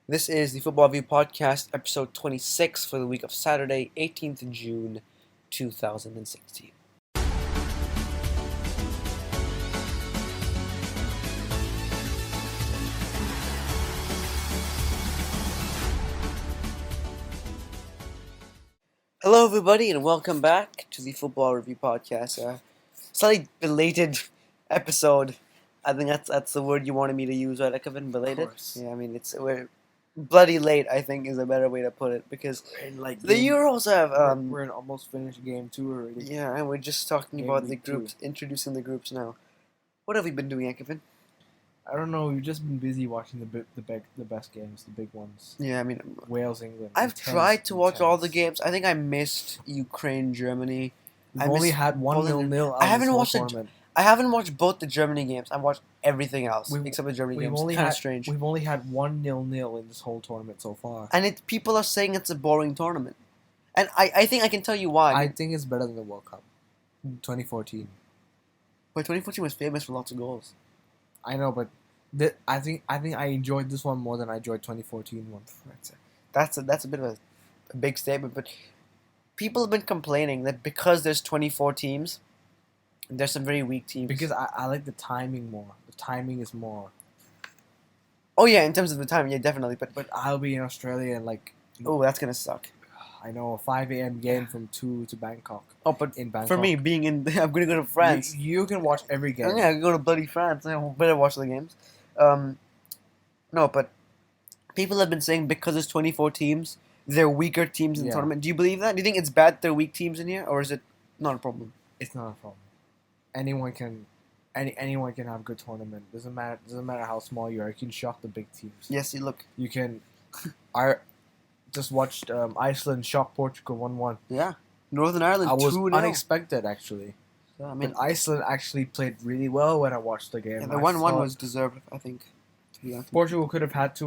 This is the Football View Podcast, episode 26 for the week of Saturday, 18th June, 2016. Hello, everybody, and welcome back to the Football Review Podcast. Slightly belated episode. I think that's the word you wanted me to use, right, Kevin? Belated? Of course. Yeah, I mean, we're bloody late, I think, is a better way to put it, because the Euros have we're in almost finished game 2 already. yeah, and we're just talking Game about the week groups, introducing the groups now. What have we been doing, Kevin? I don't know. We've just been busy watching the best games, the big ones. Yeah, I mean, Wales, England. I've tried to watch all the intense. games. I think I missed Ukraine, Germany. We've I only missed had one Poland. 0-0 I out of haven't this whole watched tournament. I haven't watched both the Germany games. I've watched everything else We've- except the Germany We've games. only Kind had of strange. We've only had 1 0-0 in this whole tournament so far. And people are saying it's a boring tournament, and I think I can tell you why. I think it's better than the World Cup, 2014. But 2014 was famous for lots of goals. I know, but I think I enjoyed this one more than I enjoyed 2014 one. That's a bit of a big statement, but people have been complaining that because there's 24 teams, there's some very weak teams. Because I like the timing more. The timing is more. Oh yeah, in terms of the time, yeah, definitely. But I'll be in Australia and oh, that's gonna suck. I know, a 5 a.m. game from 2 to Bangkok. Oh, but In Bangkok. for me, being in, I'm gonna go to France. You can watch every game. Yeah, I go to bloody France. I better watch the games. No, but people have been saying because there's 24 teams, they're weaker teams in the Yeah. tournament. Do you believe that? Do you think it's bad they're weak teams in here, or is it not a problem? It's not a problem. Anyone can have a good tournament. Doesn't matter how small you are. You can shock the big teams. Yes, you look. You can. I just watched Iceland shock Portugal 1-1. Yeah, Northern Ireland I was 2-0. unexpected actually. Yeah, I I mean, mean, Iceland actually played really well when I watched the game. yeah, the I 1-1 thought was deserved, I think. To be honest. Portugal could have had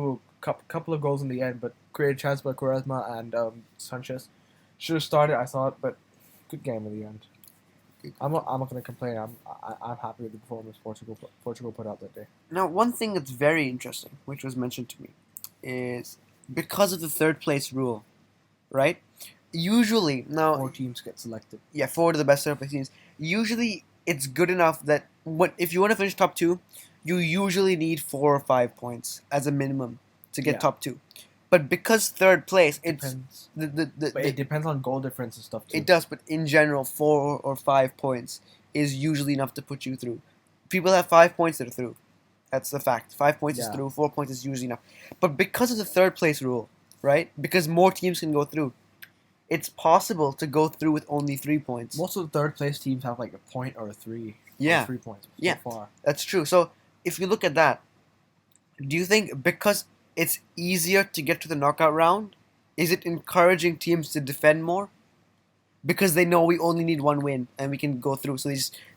couple of goals in the end, but great chance by Quaresma and Sanchez. Should have started, I thought, but good game in the end. I'm not going to complain. I'm happy with the performance Portugal put out that day. Now, one thing that's very interesting, which was mentioned to me, is because of the third place rule, right? Usually, now, 4 teams get selected. yeah, 4 of the best third place teams. Usually, it's good enough that if you want to finish top 2, you usually need 4 or 5 points as a minimum to get Yeah. top 2. But because third place, it's Depends. the It depends on goal difference and stuff too. it does. But in general, 4 or 5 points is usually enough to put you through. People have 5 points that are through. That's the fact. 5 points is Yeah. through. 4 points is usually enough. But because of the third place rule, right? Because more teams can go through, it's possible to go through with only 3 points. Most of the third place teams have like a point or a 3. Yeah. Or 3 points. Yeah. So far. That's true. So if you look at that, do you think because it's easier to get to the knockout round, is it encouraging teams to defend more? Because they know we only need 1 win and we can go through. So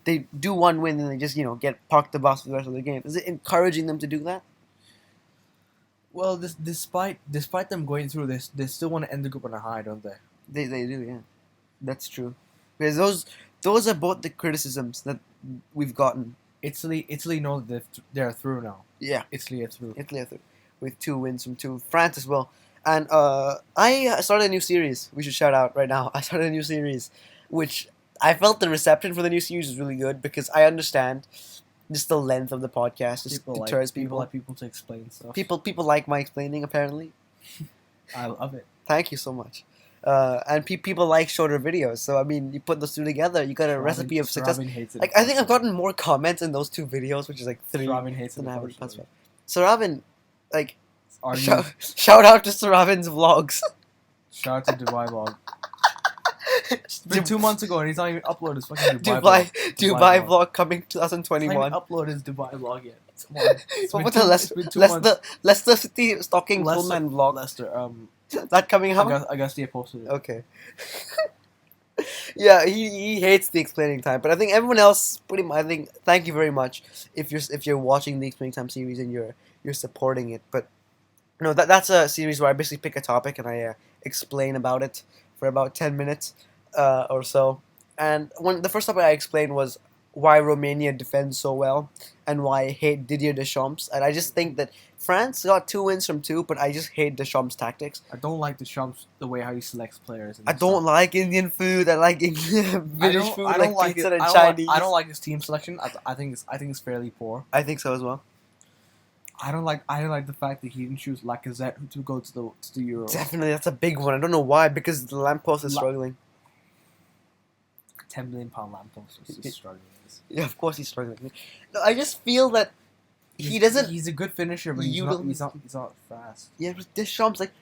they do 1 win and they just get parked the bus for the rest of the game. Is it encouraging them to do that? Well, despite them going through this, they still want to end the group on a high, don't they? They do, yeah. That's true. Because those are both the criticisms that we've gotten. Italy knows that they're through now. Yeah. Italy are through. Italy with 2 wins from 2. France as well. And I started a new series. We should shout out right now. I started a new series, which I felt the reception for the new series was really good because I understand just the length of the podcast just deters People people. like people to explain stuff. People like my explaining apparently. I love it. Thank you so much. And people like shorter videos. So I mean, you put those 2 together, you got a recipe of success. Robin hates it. Like I think I've gotten more comments in those 2 videos, which is like 3 Robin hates it. than I have in the past unfortunately. 5. So Robin, like. Are you Shout out to Sir Robin's vlogs. shout out to Dubai vlog? It's been 2 months ago and he's not even uploaded his fucking Dubai vlog. Dubai vlog coming He's not 2021. even uploaded his Dubai vlog yet. Come on. What been about it's been 2 months. Leicester City stalking Leicester- Pullman vlog? Leicester, That coming out? I guess they posted it. Okay. Yeah, he hates the explaining time, but I think everyone else pretty much. I think thank you very much if you're watching the explaining time series and you're supporting it. But no, that's a series where I basically pick a topic and I explain about it for about 10 minutes or so. And the first topic I explained was why Romania defends so well and why I hate Didier Deschamps. And I just think that France got 2 wins from 2, but I just hate Deschamps' tactics. I don't like Deschamps the way how he selects players. And I don't like Indian food. I like British food, I don't like like pizza it. and I don't Chinese. I don't like his team selection. I think it's fairly poor. I think so as well. I don't like the fact that he didn't choose Lacazette to go to the Euro. Definitely, that's a big one. I don't know why, because the lamppost is struggling. £10 million lamppost is just struggling. Yeah, of course he's struggling. No, I just feel that he doesn't. He's a good finisher, but he's not fast. Yeah, but Deschamps, like,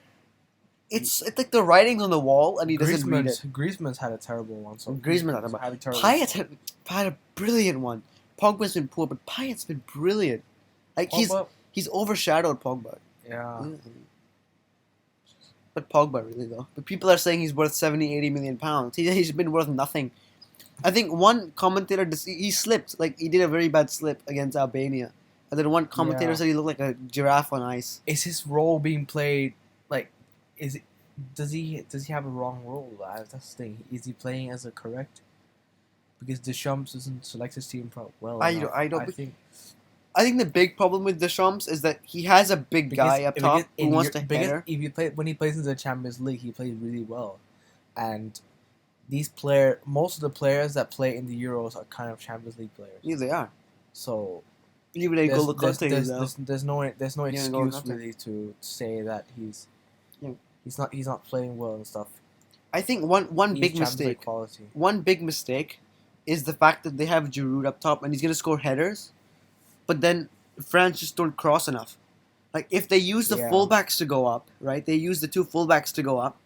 it's like the writing's on the wall, and he doesn't read it. Griezmann's had a terrible one. So Griezmann had a terrible. Payet had a brilliant one. Pogba's been poor, but Payet's been brilliant. Like he's overshadowed Pogba. Yeah. But Pogba really though. But people are saying he's worth 70, 80 million pounds. He's been worth nothing. I think one commentator he slipped, like he did a very bad slip against Albania, and then one commentator said he looked like a giraffe on ice. Is his role being played like? Does he have a wrong role? That's the thing. Is he playing as a correct? Because Deschamps doesn't select his team well. I think the big problem with Deschamps is that he has a big guy up top who wants to header. When he plays in the Champions League, he plays really well, and most of the players that play in the Euros are kind of Champions League players. Yeah, they are. So even there's no excuse really to say that he's not playing well and stuff. I think one big mistake is the fact that they have Giroud up top and he's gonna score headers, but then France just don't cross enough. Like if they use the fullbacks to go up, right? They use the 2 fullbacks to go up,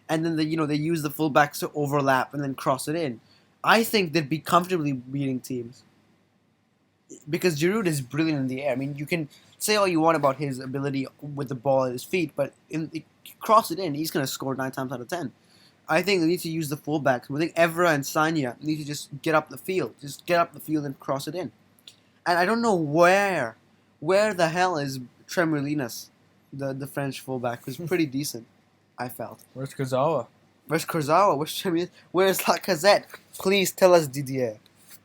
and then they use the fullbacks to overlap and then cross it in. I think they'd be comfortably beating teams because Giroud is brilliant in the air. I mean, you can say all you want about his ability with the ball at his feet, but cross it in, he's going to score 9 times out of 10. I think they need to use the fullbacks. I think Evra and Sanya need to just get up the field. Just get up the field and cross it in. And I don't know where the hell is Tremolinas, the French fullback, who's pretty decent, I felt. Where's Kurzawa? Where's Tremolinas? Where's Lacazette? Please tell us Didier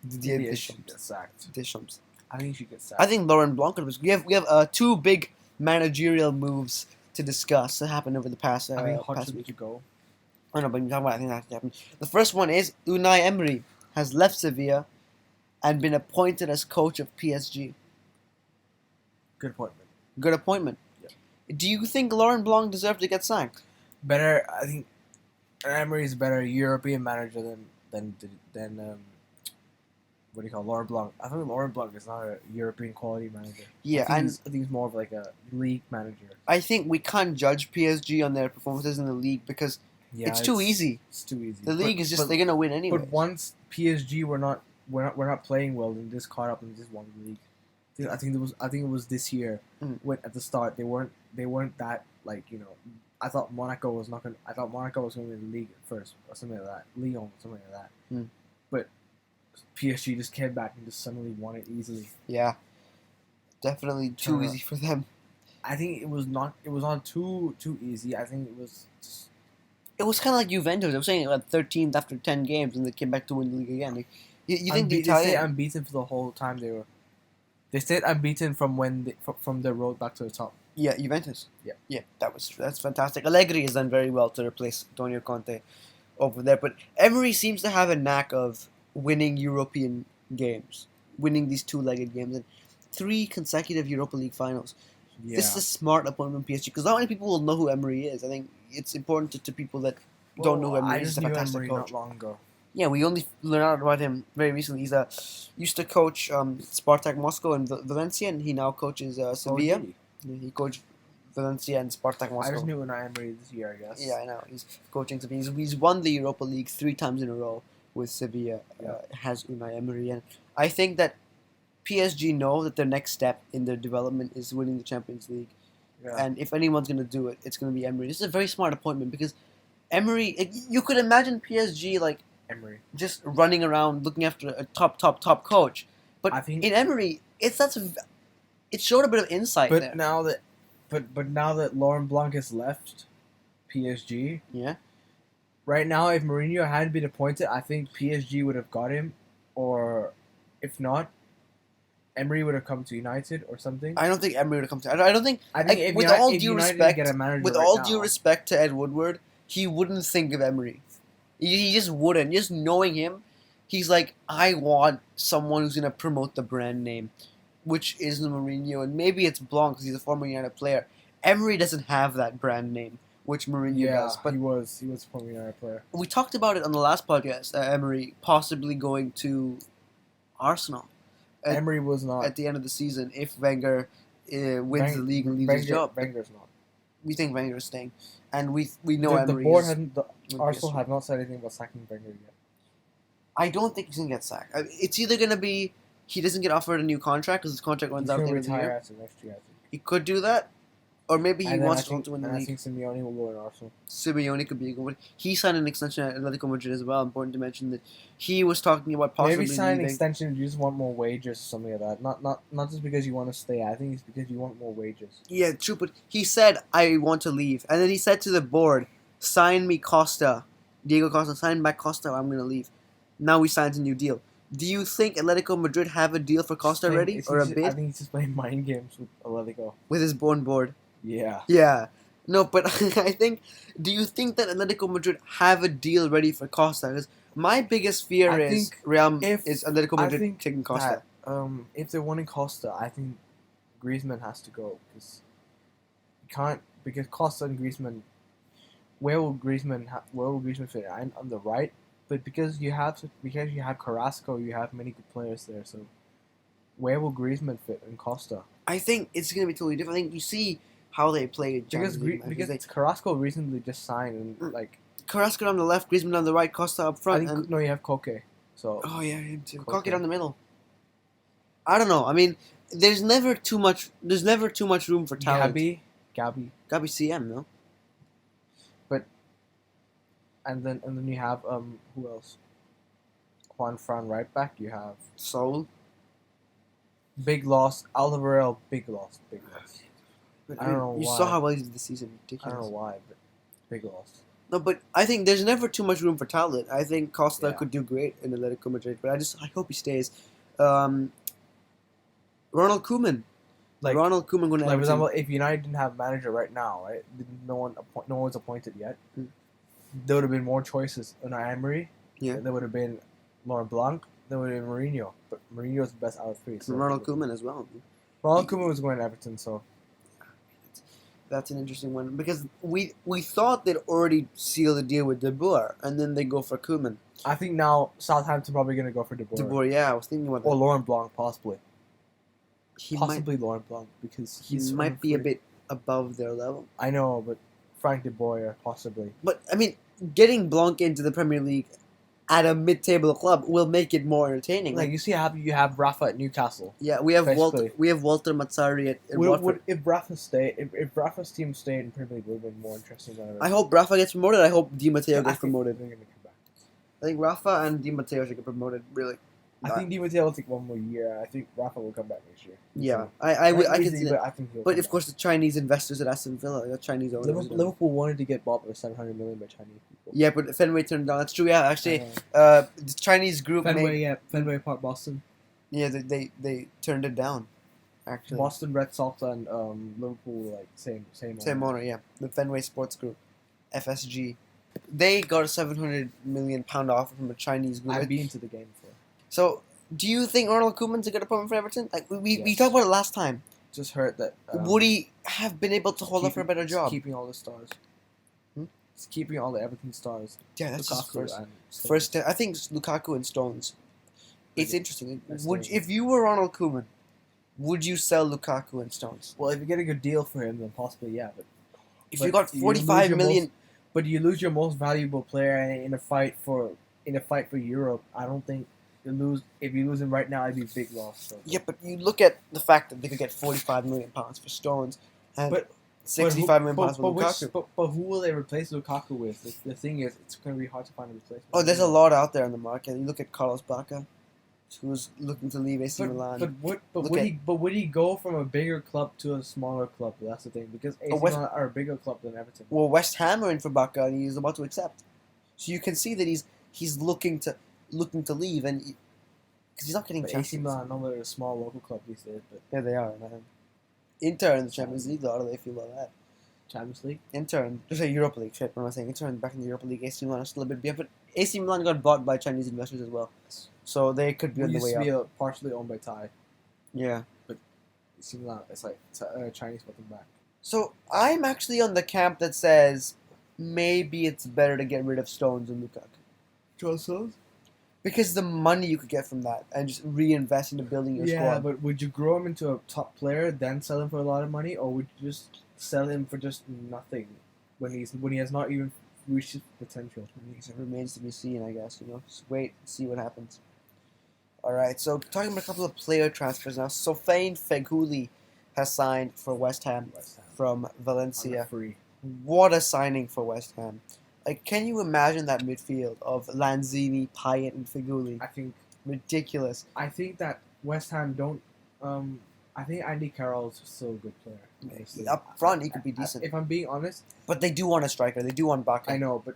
Deschamps. Get sacked. Deschamps. I think he should get sacked. I think Laurent Blanc was. We have 2 big managerial moves to discuss that happened over the past week. To go. I know, but you're talking about I think that happened. The first one is Unai Emery has left Sevilla and been appointed as coach of PSG. Good appointment. Good appointment. Yeah. Do you think Laurent Blanc deserved to get sacked? I think Emery is a better European manager than what do you call Laurent Blanc? I think Laurent Blanc is not a European quality manager. Yeah, I think he's more of like a league manager. I think we can't judge PSG on their performances in the league because it's too easy. It's too easy. The league is just they're gonna win anyway. But once PSG were not playing well, and just caught up and just won the league. I think it was this year when at the start they weren't that I thought Monaco was going to win the league at first or something like that. Lyon, something like that. But PSG just came back and just suddenly won it easily. Yeah, definitely too easy for them. I think it was not too easy. I think it was. It was kind of like Juventus. I was saying 13th after 10 games, and they came back to win the league again. You think the Italian? They stayed unbeaten for the whole time they were. They stayed unbeaten from from their road back to the top. Yeah, Juventus. Yeah, that's fantastic. Allegri has done very well to replace Antonio Conte over there, but Emery seems to have a knack of winning European games, winning these 2-legged games, and 3 consecutive Europa League finals. Yeah. This is a smart appointment PSG because not many people will know who Emery is. I think it's important to people that don't know who Emery is. He's a fantastic coach. Not long ago. Yeah, we only learned out about him very recently. He's used to coach Spartak Moscow and Valencia, and he now coaches Sevilla. He coached Valencia and Spartak Moscow. I just knew Unai Emery this year, I guess. Yeah, I know. He's coaching Sevilla. He's won the Europa League 3 times in a row with Sevilla. Has Unai Emery, and I think that PSG know that their next step in their development is winning the Champions League. Yeah. And if anyone's going to do it, it's going to be Emery. This is a very smart appointment because Emery, you could imagine PSG like Emery just running around looking after a top coach. But I think in Emery, it showed a bit of insight there. Now that Laurent Blanc has left PSG, right now if Mourinho hadn't been appointed, I think PSG would have got him, or if not, Emery would have come to United or something. I don't think Emery would come to. I don't think. I think Like, if with United, all if due United respect, get a manager with right all now, due respect to Ed Woodward, he wouldn't think of Emery. He just wouldn't. Just knowing him, he's like, I want someone who's gonna promote the brand name, which is Mourinho, and maybe it's Blanc because he's a former United player. Emery doesn't have that brand name, which Mourinho yeah, does. But he was a former United player. we talked about it on the last podcast. Emery possibly going to Arsenal. Emery was not At the end of the season if Wenger wins the league and leaves his job. Wenger's not. We think Wenger's staying, and we know The Emery. board is, hasn't. Arsenal have not said anything about sacking Wenger yet. I don't think he's gonna get sacked. It's either gonna be he doesn't get offered a new contract because his contract runs He's out at gonna the end of the retire year. after next year. I think. He could do that, or maybe he And then wants I think, to win the and I league. think Simeone will go in Arsenal. Simeone could be a good one. He signed an extension at Atletico Madrid as well. Important to mention that he was talking about possibly Maybe sign an leaving. extension if you just want more wages or something like that. Not just because you want to stay. I think it's because you want more wages. Yeah, true, but he said, I want to leave. And then he said to the board, sign me Costa. Diego Costa, sign back Costa, I'm going to leave. Now we signed a new deal. Do you think Atletico Madrid have a deal for Costa already? Or a bid? I think he's just playing mind games with Atletico. With his own board. Yeah. Yeah. No, but I think, do you think that Atletico Madrid have a deal ready for Costa? Because my biggest fear I is think is Atletico Madrid taking Costa. If they're wanting Costa, I think Griezmann has to go because Costa and Griezmann. Where will Griezmann fit? On the right, but because you have Carrasco, you have many good players there. So where will Griezmann fit in Costa? I think it's going to be totally different. I think you see how they play Because Carrasco recently just signed and like Carrasco on the left, Griezmann on the right, Costa up front. I think you have Koke. So oh yeah, him too. Koke. Koke down the middle. I don't know. I mean, there's never too much room for talent. Gabi, CM, no? and then you have who else? Juan Fran right back. You have Soul. Big loss. Alderweireld, big loss. But, I don't know you why. saw how well he did this season. I Ridiculous. don't know why, but big loss. No, but I think there's never too much room for talent. I think Costa Yeah. could do great in Atletico Madrid, but I hope he stays. Ronald Koeman. Ronald Koeman going to Like for example, if United didn't have a manager right now, right, no one's appointed yet. There would have been more choices on Emery. Yeah. There would have been Laurent Blanc. There would have been Mourinho, but Mourinho is the best out of three. So Ronald Koeman as well. Ronald Koeman was going to Everton, so That's an interesting one because we thought they'd already sealed the deal with De Boer, and then they go for Koeman. I think now Southampton probably going to go for De Boer. De Boer, yeah, I was thinking about that. Or Laurent Blanc, possibly. He Laurent Blanc because he might be a bit above their level. I know, but Frank De Boer, possibly. But I mean, getting Blanc into the Premier League at a mid-table club will make it more entertaining. Like you see how you have Rafa at Newcastle. Yeah, we have basically. Walter Mazzari at Watford. If Rafa's team stayed in Premier League, it would have been more interesting than it is. I hope Rafa gets promoted. I hope Di Matteo gets promoted. They're gonna come back. I think Rafa and Di Matteo should get promoted. Really. I think Di Matteo will take one more year. I think Rafa will come back next year. Yeah, I can see but that. I think he'll But come of course, the Chinese investors at Aston Villa, the Chinese back. owners. Liverpool wanted to get bought for 700 million by Chinese people. Yeah, but Fenway turned down. That's true. Yeah, actually, Uh, the Chinese group. Fenway Park, Boston. Yeah, they turned it down. Actually, Boston Red Sox and Liverpool like same owner. Yeah, the Fenway Sports Group, FSG. They got a £700 million offer from a Chinese group. I've been to the game before. So, do you think Ronald Koeman's a good appointment for Everton? Like we Yes. talked about it last time. Just heard that. Would he have been able to hold up for a better job? Keeping all the stars. Hmm? He's keeping all the Everton stars. Yeah, that's his first. and Stones. First, I think it's Lukaku and Stones. It's interesting. Stones. If you were Ronald Koeman, would you sell Lukaku and Stones? Well, if you get a good deal for him, then possibly yeah. But If you got 45 million, but you lose your most valuable player in a fight for Europe. I don't think you lose. If you lose him right now, it'd be a big loss. So. yeah, but you look at the fact that they could get 45 million pounds for Stones and But 65 million pounds for Lukaku. But who will they replace Lukaku with? The thing is, it's going to be hard to find a replacement. Oh, there's a lot out there in the market. You look at Carlos Bacca, who's looking to leave AC Milan. Would he go from a bigger club to a smaller club? That's the thing, because AC Milan are a bigger club than Everton. Well, West Ham are in for Bacca, and he's about to accept. So you can see that he's looking to leave, and Because he's not getting But chances. AC Milan, no, they're a small local club these days. But Yeah, they are, man. Inter in the Champions League, though, how do they feel about that? Champions League. Inter, just say Europa League. Shit, what am I saying? Inter back in the Europa League. AC Milan are still a bit behind, but AC Milan got bought by Chinese investors as well, so they could be We on the used way to be up. partially owned by Thai. Yeah. AC Milan, it's like Chinese bought them back. So I'm actually on the camp that says maybe it's better to get rid of Stones and Lukaku. Stones? Because the money you could get from that and just reinvest into building your Yeah, squad. but would you grow him into a top player, then sell him for a lot of money, or would you just sell him for just nothing when he has not even reached his potential? It remains to be seen, I guess. Just wait and see what happens. All right, so talking about a couple of player transfers now. Sofiane Feghouli has signed for West Ham from Valencia. Free. What a signing for West Ham! Like, can you imagine that midfield of Lanzini, Payet, and Feghouli? I think Ridiculous. that West Ham don't. I think Andy Carroll's still a good player. Honestly. Up front, he could be decent. If I'm being honest, But they do want a striker. They do want Bakke. I know, but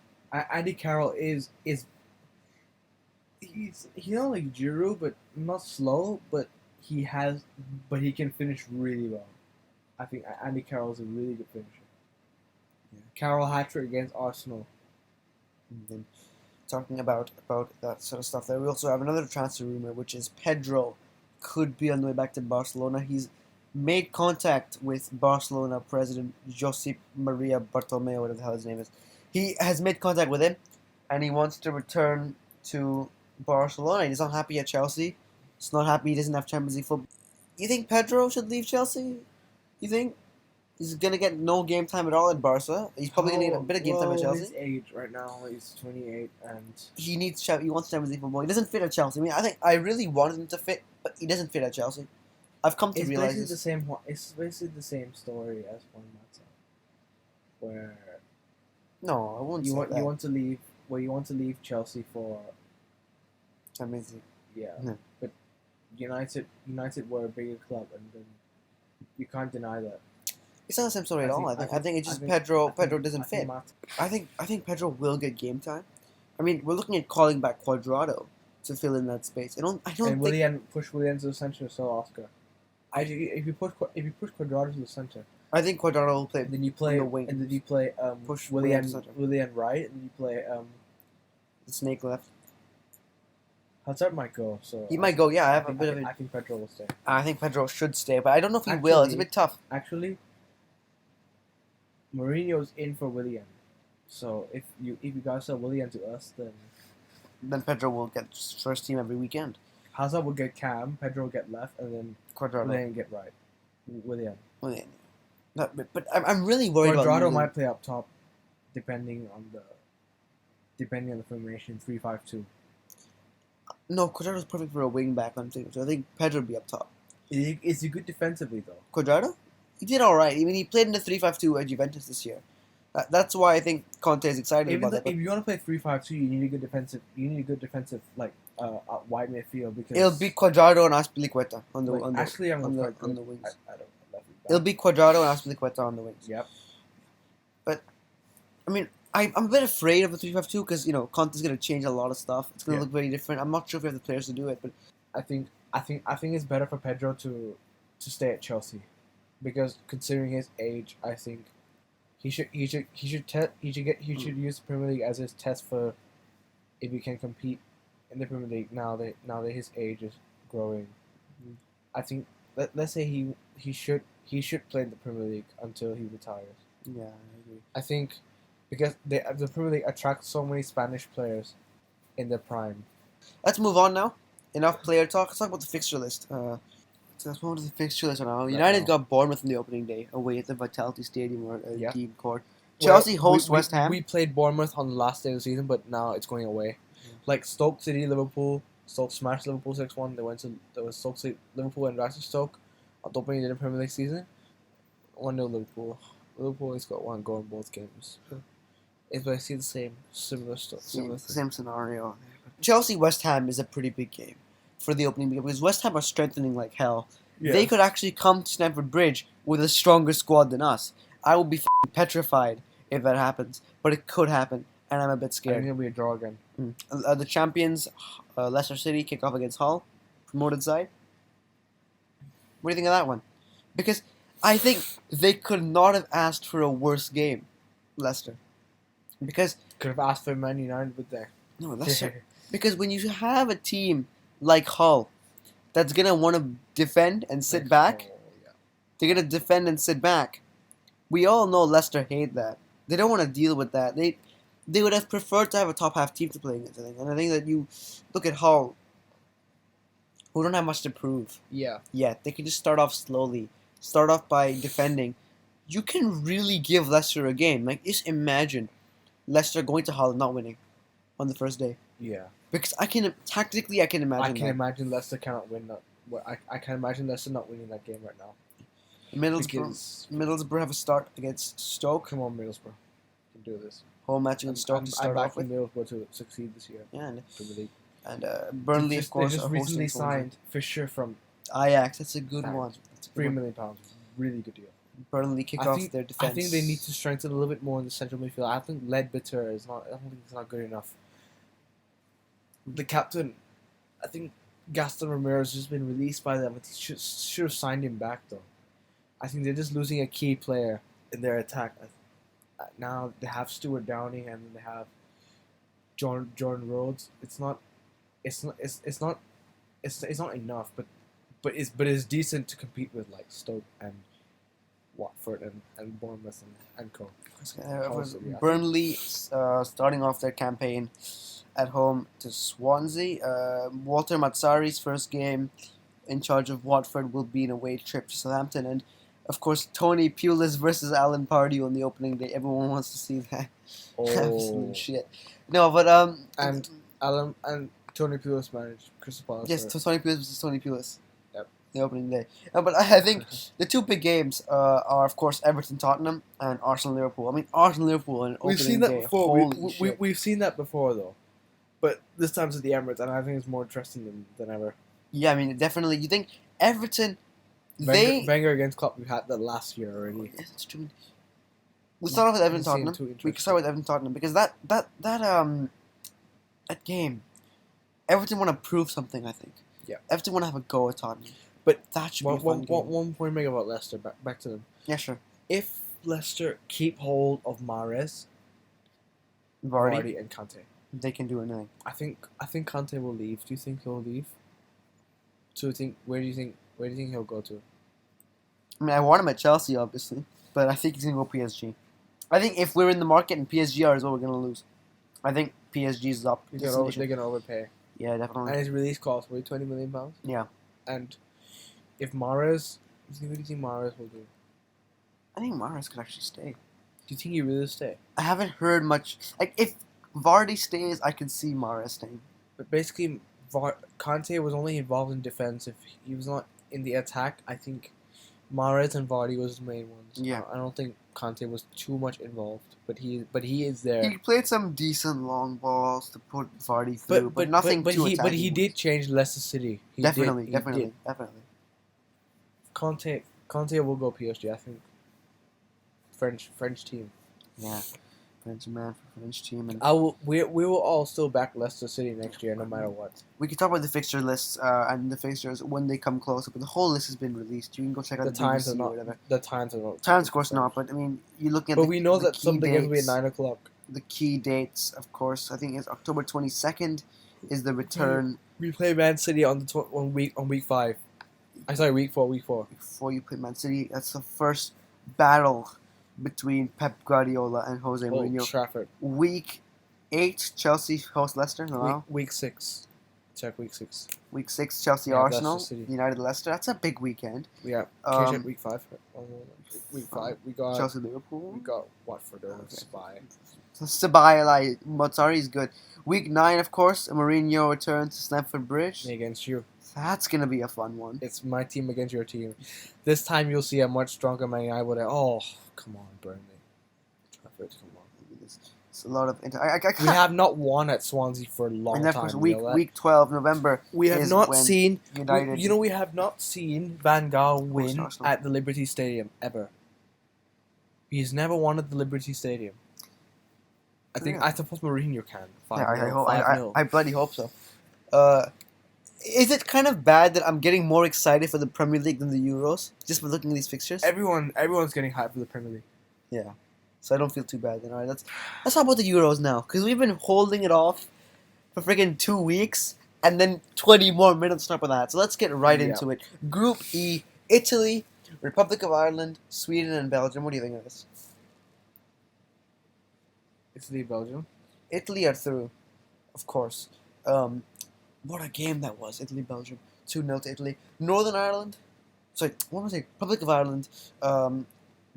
Andy Carroll is he's not like Giroud, but not slow, but he can finish really well. I think Andy Carroll is a really good finisher. Yeah. Carroll hat-trick against Arsenal. And then talking about that sort of stuff there, we also have another transfer rumor, which is Pedro could be on the way back to Barcelona. He's made contact with Barcelona president Josep Maria Bartomeu, whatever the hell his name is. He has made contact with him, and he wants to return to Barcelona. He's not happy at Chelsea. He's not happy he doesn't have Champions League football. You think Pedro should leave Chelsea? You think? He's going to get no game time at all at Barca. He's probably going to get a bit of game time at Chelsea. His age right now, he's 28, and He wants Champions League football. He doesn't fit at Chelsea. I mean, I really wanted him to fit, but he doesn't fit at Chelsea. I've come to realize this. It's basically the same story as Juan Mata, where No, I won't say that. you want to leave Chelsea for Champions League. yeah, No. but United were a bigger club, and then you can't deny that. It's not the same story at all. I think it's just Pedro doesn't fit. I think Pedro will get game time. I mean, we're looking at calling back Cuadrado to fill in that space. I don't think Push Willian to the center, so Oscar. If you push Cuadrado to the center, I think Cuadrado will play. and then you play on the wing. and then you play Push Willian Willian to center. right, and then you play The snake left. Hazard might go. So He might go. Yeah, I have a think, bit I of think, it. I think Pedro will stay. I think Pedro should stay, but I don't know if he will. It's a Actually- bit tough. Actually, Mourinho's in for Willian. So if you guys sell Willian to us, then Then Pedro will get first team every weekend. Hazard will get Cam, Pedro will get left, and then Cuadrado. Willian get right. Willian. Willian. No, but I'm really worried about Cuadrado losing. might play up top, depending on the formation 3-5-2. No, Cuadrado's perfect for a wing back on team. So I think Pedro would be up top. Is he good defensively though? Cuadrado? He did all right. I mean, he played in the 3-5-2 at Juventus this year. That's why I think Conte is excited about that. If you want to play 3-5-2, you need a good defensive like wide midfield because It'll be Cuadrado and Azpilicueta on the like, on the actually I'm on the, quite on good. the wings. I don't left it back. It'll be Cuadrado and Azpilicueta on the wings. Yep. I mean, I'm a bit afraid of a 3-5-2 because Conte's going to change a lot of stuff. It's going to Yeah. look very different. I'm not sure if we have the players to do it, but I think it's better for Pedro to stay at Chelsea, because considering his age, I think he should use the Premier League as his test for if he can compete in the Premier League now that his age is growing. Mm. I think let's say he should play in the Premier League until he retires. yeah, I agree. I think because the Premier League attracts so many Spanish players in their prime. Let's move on now. Enough player talk. Let's talk about the fixture list. Let's move on to the fixture list now. United got Bournemouth on the opening day away at the Vitality Stadium or Yeah. Dean Court. Chelsea hosts West Ham. We played Bournemouth on the last day of the season, but now it's going away. Yeah. Like Stoke City, Liverpool. Stoke smashed Liverpool 6-1. There was Stoke City, Liverpool and Racing Stoke on the opening day of the Premier League season. 1-0 Liverpool. Liverpool has got one goal in both games. It's basically the similar thing. Same scenario. Chelsea West Ham is a pretty big game for the opening game because West Ham are strengthening like hell. Yeah. They could actually come to Stamford Bridge with a stronger squad than us. I will be petrified if that happens, but it could happen, and I'm a bit I think scared. it'll be a draw again. The champions, Leicester City, kick off against Hull. promoted side. What do you think of that one? Because I think they could not have asked for a worse game, Leicester. Because Could have asked for Man United with that. no, Leicester. Because when you have a team like Hull that's gonna want to defend and sit back, they're gonna defend and sit back. We all know Leicester hate that. They don't want to deal with that. They would have preferred to have a top half team to play against. I think, and I think that you look at Hull, who don't have much to prove Yeah. yet. They can just start off slowly, start off by defending. You can really give Leicester a game. Like, just imagine Leicester going to Hull and not winning on the first day. Yeah. Because I can imagine. I can that. imagine Leicester cannot win that. I can imagine Leicester not winning that game right now. Middlesbrough have a start against Stoke. Come on, Middlesbrough. You can do this. Home match against Stoke to start I'm off with. backing Middlesbrough to succeed this year. Yeah, Premier League. and Burnley, of course, They just are hosting recently Swansea. signed Fixture from Ajax. That's a good one. That's a good £3 one. million. Really good deal. Burnley kick I off think- their defense. I think they need to strengthen a little bit more in the central midfield. I think Ledbetter is not. I don't think it's not good enough. The captain, I think Gaston Ramirez has just been released by them. But he should have signed him back though. I think they're just losing a key player in their attack. Now they have Stuart Downing and then they have Jordan Rhodes. It's not enough, but it's decent to compete with like Stoke and Watford and Bournemouth and co. Burnley starting off their campaign at home to Swansea. Walter Mazzari's first game in charge of Watford will be an away trip to Southampton, and of course Tony Pulis versus Alan Pardew on the opening day. Everyone wants to see that. Absolute shit. No, but and Alan and Tony Pulis managed Crystal Palace. yes, Tony Pulis versus Tony Pulis. Yep. The opening day. But I think the two big games are, of course, Everton-Tottenham and Arsenal-Liverpool. I mean, Arsenal-Liverpool on opening We've seen that day. before. Holy shit. We've seen that before though, but this time's at the Emirates, and I think it's more interesting than ever. Yeah, I mean, definitely. You think Everton, Wenger against Klopp, we had that last year already. Yeah, that's true. We'll start off with Everton-Tottenham. We can start with Everton-Tottenham because that game, Everton want to prove something, I think. Yeah. Everton want to have a go at Tottenham. But that should be a fun game. One point to make about Leicester. Back to them. Yeah, sure. If Leicester keep hold of Mahrez, Vardy, and Kante, they can do anything. I think Kante will leave. Do you think he'll leave? Where do you think he'll go to? I mean, I want him at Chelsea, obviously, but I think he's going to go PSG. I think if we're in the market and PSG are, is what we're going to lose. I think PSG's up. They're going to overpay. Yeah, definitely. And his release cost will be £20 million. Yeah. And if Mahrez, what do you think Mahrez will do? I think Mahrez could actually stay. Do you think he really stay? I haven't heard much. Like, if Vardy stays, I can see Mahrez staying. But basically, Kante was only involved in defense. If he was not in the attack, I think Mahrez and Vardy was the main ones. Yeah. I don't think Kante was too much involved, but he is there. He played some decent long balls to put Vardy through, but nothing too attacking. But he did change Leicester City. Definitely. Conte will go PSG. I think French team. Yeah, French man for French team, and we will all still back Leicester City next year, no matter what. We can talk about the fixture lists and the fixtures when they come closer. But the whole list has been released. You can go check out The times BBC are not. or whatever. The times are not. Times, of course, not. But I mean, you're looking at. But we know that some of the games will be at 9 o'clock. The key dates, of course, I think it's October 22nd is the return. We play Man City on week 5. I'm sorry, week 4. Before you play Man City, that's the first battle between Pep Guardiola and Jose Mourinho. Trafford. Week 8, Chelsea host Leicester. No. Week 6. Check week 6. Week 6, Chelsea Arsenal. United Leicester. That's a big weekend. Yeah. Can you check week 5? Week 5. We got Chelsea Liverpool. We got Watford or Spy. So Sabai, Mazzari is good. Week 9, of course, Mourinho returns to Stamford Bridge. Against you. That's going to be a fun one. It's my team against your team. This time you'll see a much stronger Man United. Oh, come on, Burnley. Trafford, come on. It's a lot of... we have not won at Swansea for a long time. And week 12, November, we have not seen... United... we have not seen Van Gaal win at the Liberty Stadium, ever. He's never won at the Liberty Stadium. I suppose Mourinho can. 5-0, I bloody hope so. Is it kind of bad that I'm getting more excited for the Premier League than the Euros just by looking at these fixtures? Everyone's getting hyped for the Premier League. Yeah. So I don't feel too bad then. All right, let's talk about the Euros now because we've been holding it off for freaking 2 weeks and then 20 more minutes on top of that. So let's get right Yeah. into it. Group E: Italy, Republic of Ireland, Sweden, and Belgium. What do you think of this? Italy, Belgium. Italy are through, of course. What a game that was! Italy, Belgium, 2-0 to Italy. Northern Ireland, sorry, what was it? Republic of Ireland,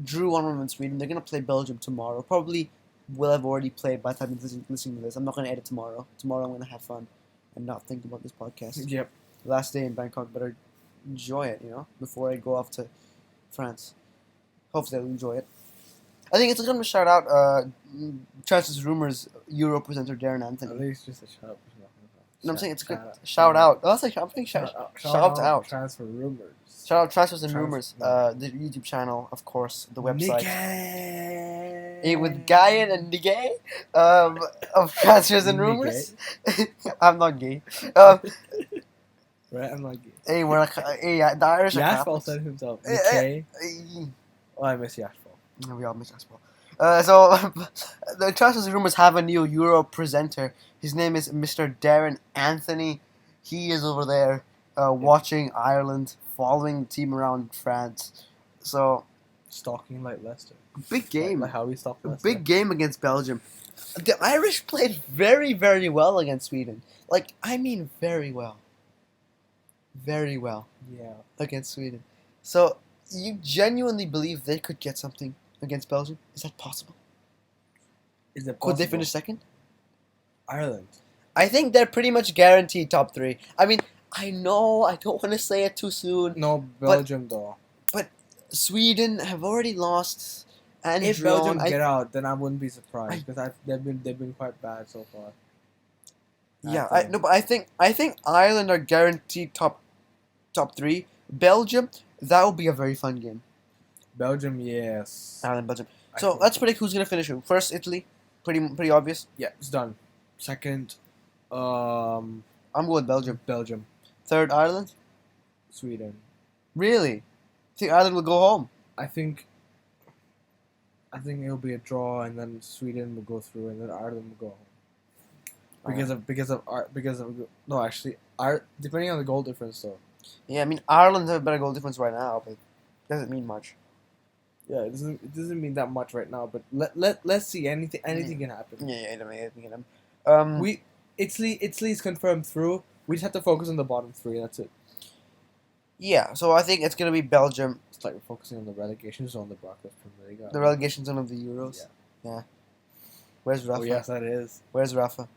drew 1-1 with Sweden. They're gonna play Belgium tomorrow. Probably will have already played by the time you're listening to this. I'm not gonna edit tomorrow. Tomorrow I'm gonna have fun and not think about this podcast. Yep. Last day in Bangkok, better enjoy it, before I go off to France. Hopefully I'll enjoy it. I think it's going to shout out Chances Rumors Euro presenter Darren At Anthony. least just a shout. No, I'm saying it's a good shout out. Oh, that's like I'm saying shout out. Transfer rumors. Shout out Transfers and Trans- Rumors, the YouTube channel, of course, the website. Nigga. With Guyan and Nigay of Transfers and Rumors. I'm not gay. Right, I'm like. Hey, the Irish are Yashbal Catholics. said himself. Eh, Nikkei. eh, Oh, I miss Yashbal. We all miss basketball. So the Transfers and Rumors have a new Euro presenter. His name is Mr. Darren Anthony. He is over there watching Ireland, following the team around France. So Stalking like Leicester. big game. Like how we stalked Leicester. Big game against Belgium. The Irish played very, very well against Sweden. Like, I mean very well. Very well Yeah. against Sweden. So you genuinely believe they could get something against Belgium? Is that possible? Is it possible? Could they finish second? Ireland. I think they're pretty much guaranteed top three. I mean, I know I don't want to say it too soon. No, Belgium though. Sweden have already lost and If drawn. Belgium get out, then I wouldn't be surprised because they've been quite bad so far. But I think Ireland are guaranteed top three. Belgium, that will be a very fun game. Belgium, yes. Ireland, Belgium. I So think- let's predict who's gonna finish who. First, Italy, pretty obvious. Yeah, it's done. Second, I'm going with Belgium. Belgium, Third, Ireland. Sweden. Really? Think Ireland will go home? I think it'll be a draw, and then Sweden will go through, and then Ireland will go home. Because of no, actually, depending on the goal difference though. Yeah, I mean Ireland have a better goal difference right now, but it doesn't mean much. Yeah, it doesn't mean that much right now, but let's see. Anything can happen. Yeah, I mean, Italy's confirmed through. We just have to focus on the bottom three. That's it. yeah. So I think it's gonna be Belgium, It's like we're focusing on the relegation zone, the Broncos Premier League. the relegation zone of the Euros. Yeah. Where's Rafa? Oh yes, that is. Where's Rafa?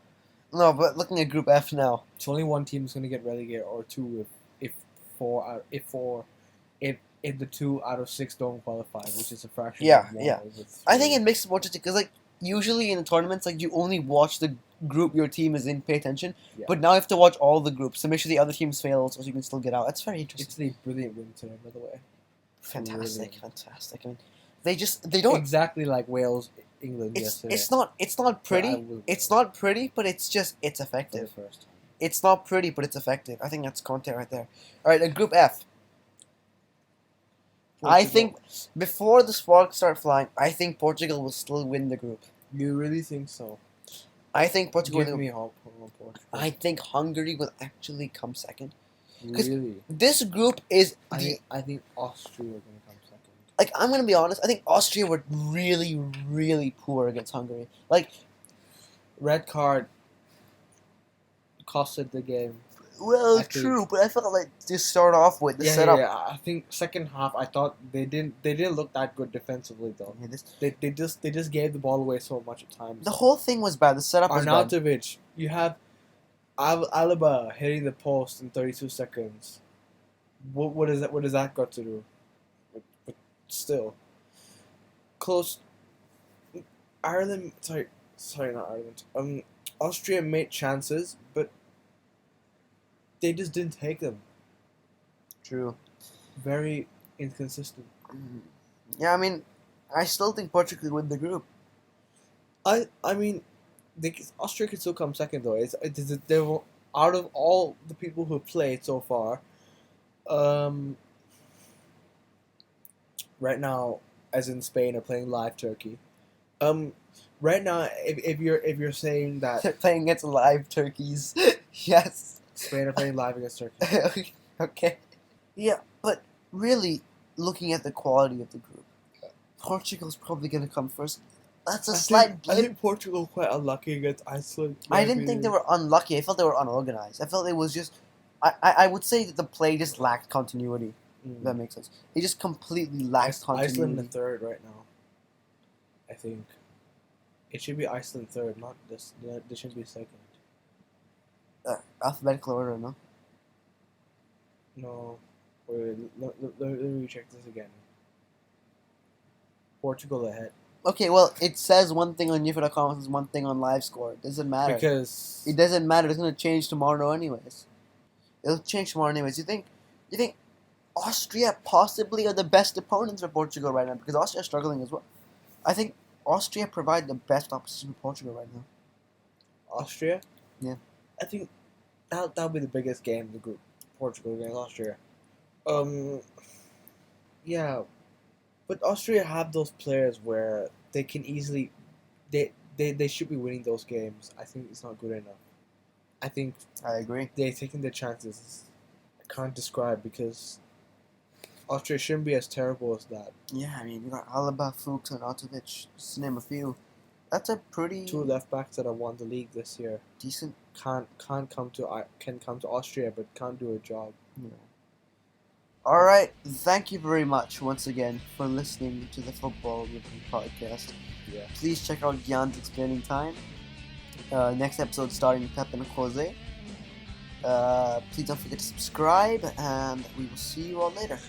No, but looking at Group F now. It's only one team is going to get relegated, or two if the 2 out of 6 don't qualify, which is a fraction. Yeah, of one yeah. over I think three. it makes it more interesting because, like, usually in the tournaments, like, you only watch the group your team is in, pay attention. Yeah. But now you have to watch all the groups to make sure the other teams fail, so you can still get out. That's very interesting. Italy brilliant win today, by the way. Fantastic, Brilliant. fantastic. I mean, they don't. Exactly like Wales, England It's yesterday. it's not pretty. It's not pretty, but it's for the effective. first time. It's not pretty, but it's effective. I think that's content right there. All right, Group F. I Portugal. think before the sparks start flying, I think Portugal will still win the group. You really think so? I think Portugal. Give will me hope on Portugal. I think Hungary will actually come second. 'cause Really? This group is the I think Austria are going to come second. like. I'm gonna be honest. I think Austria were really, really poor against Hungary. Like, Red card costed the game. well, I think- true, but I felt like to start off with the setup. Yeah. I think second half, I thought they didn't look that good defensively though. Yeah, this, They just gave the ball away so much at times. the whole thing was bad. The setup was bad. Arnautovic, you have Alaba hitting the post in 32 seconds. What is that? What does that got to do? But still, close. Ireland, sorry, not Ireland. Austria made chances, but they just didn't take them. True. Very inconsistent. Yeah, I mean, I still think Portugal win the group. I mean, Austria could still come second though. out of all the people who played so far, um, right now, as in Spain, are playing live Turkey. Um, right now, if you're saying that They're playing against live turkeys. Yes. Spain are playing live against Turkey, Okay. Yeah, but really, looking at the quality of the group, Portugal's probably going to come first. That's a slight I blip. think Portugal were quite unlucky against Iceland. I didn't think they were unlucky. I felt they were unorganized. I felt it was just. I would say that the play just lacked continuity. If that makes sense. It just completely lacked continuity. Iceland in third right now. I think it should be Iceland third, not this. This should be second. Alphabetical order, no? No, wait. Let me check this again. Portugal ahead Okay, well, it says one thing on Yifra.com, it says one thing on LiveScore. It doesn't matter. because It doesn't matter. It's going to change tomorrow anyways. It'll change tomorrow anyways. You think Austria possibly are the best opponents for Portugal right now? Because Austria's struggling as well. I think Austria provide the best opposition for Portugal right now. Austria. Yeah. I think that'll be the biggest game in the group. Portugal against Austria. Yeah, but Austria have those players where they can easily, they should be winning those games. I think it's not good enough. I think I agree. they're taking their chances. I can't describe because Austria shouldn't be as terrible as that. Yeah, I mean, you got Alaba, Fuchs, and Artovic, just to name a few. That's a pretty Two left backs that have won the league this year decent. can come to Austria but can't do a job. You know. All right, thank you very much once again for listening to the Football Review podcast. Yeah. Please check out Gyan's Explaining Time. Next episode starting Pep and Jose. Please don't forget to subscribe, and we will see you all later.